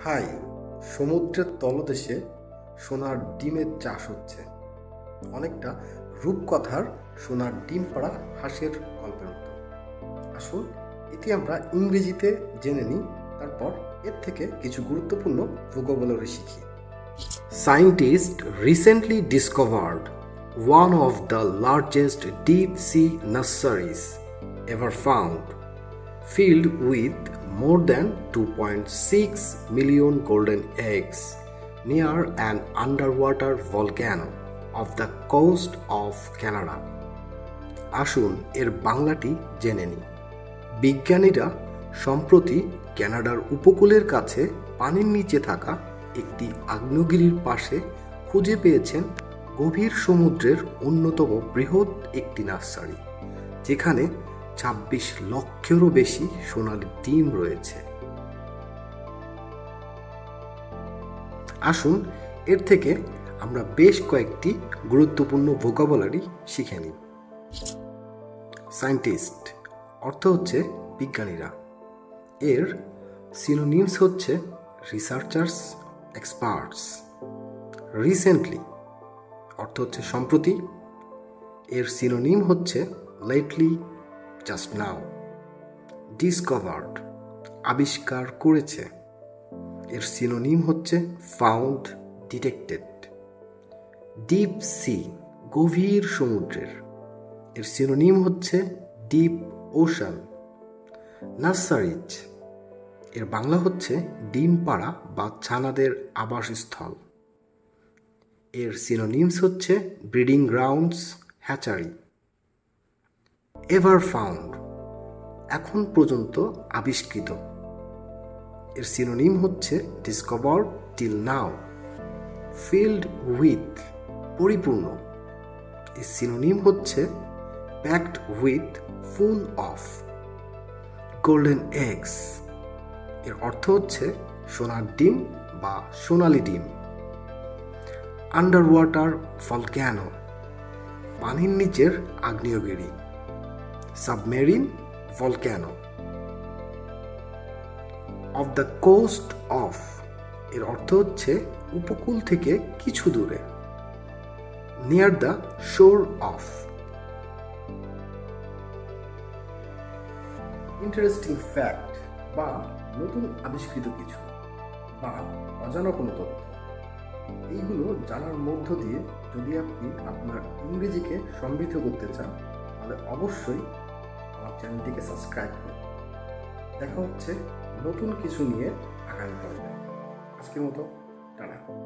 High, সমুদ্রের তলদেশে সোনার ডিমের চাষ হচ্ছে। অনেকটা রূপকথার সোনার ডিম পাড়া হাঁসের গল্পের মতো। আসুন এটি আমরা ইংরেজিতে জেনে নিই, তারপর এর থেকে কিছু গুরুত্বপূর্ণ ভোকাবুলারি শিখি। Scientists recently discovered one of the largest deep sea nurseries ever found, filled with more than 2.6 million golden eggs near an underwater volcano of the coast of Canada. আসুন এর বাংলাটি জেনে নিই। বিজ্ঞানীরা সম্প্রতি কানাডার উপকূলের কাছে পানির নিচে থাকা একটি আগ্নেয়গিরির পাশে খুঁজে পেয়েছেন গভীর সমুদ্রের অন্যতম বৃহৎ একটি নার্সারি, যেখানে 26 লক্ষেরও বেশি সোনালী ডিম রয়েছে। আসুন এর থেকে আমরা বেশ কয়েকটি গুরুত্বপূর্ণ ভোকাবুলারি শিখে নিই। সায়েন্টিস্ট অর্থ হচ্ছে বিজ্ঞানীরা। এর সিনোনিমস হচ্ছে রিসার্চার্স, এক্সপার্টস। রিসেন্টলি অর্থ হচ্ছে সম্প্রতি। এর সিনোনিম হচ্ছে লেটলি, জাস্ট নাও। ডিসকভার্ড আবিষ্কার করেছে। এর সিনোনিম হচ্ছে ফাউন্ড, ডিটেক্টেড। ডিপ সি গভীর সমুদ্রের। এর সিনোনিম হচ্ছে ডিপ ওশান। নার্সারিজ এর বাংলা হচ্ছে ডিম পাড়া বা ছানাদের আবাসস্থল। এর সিনোনিমস হচ্ছে breeding grounds, hatchery. Ever found এখন পর্যন্ত আবিষ্কৃত। এর সিনোনিম হচ্ছে discovered till now. Filled with পরিপূর্ণ। এর সিনোনিম হচ্ছে packed with, full of. Golden eggs এর অর্থ হচ্ছে সোনার ডিম বা সোনালী ডিম। আন্ডারওয়াটার ভলক্যানো পানির নিচের আগ্নেয়গিরি। Submarine volcano. Off the coast of এর অর্থ হচ্ছে উপকূল থেকে কিছু দূরে। Near the shore off. Interesting fact বা নতুন আবিষ্কৃত কিছু বা অজানা কোনো তথ্য, এইগুলো জানার মধ্য দিয়ে যদি আপনি আপনার ইংরেজিকে সমৃদ্ধ করতে চান, তাহলে অবশ্যই আমার চ্যানেলটিকে সাবস্ক্রাইব করুন। দেখা হচ্ছে নতুন কিছু নিয়ে আগামী পর্বে। আজকের মতো টাটা।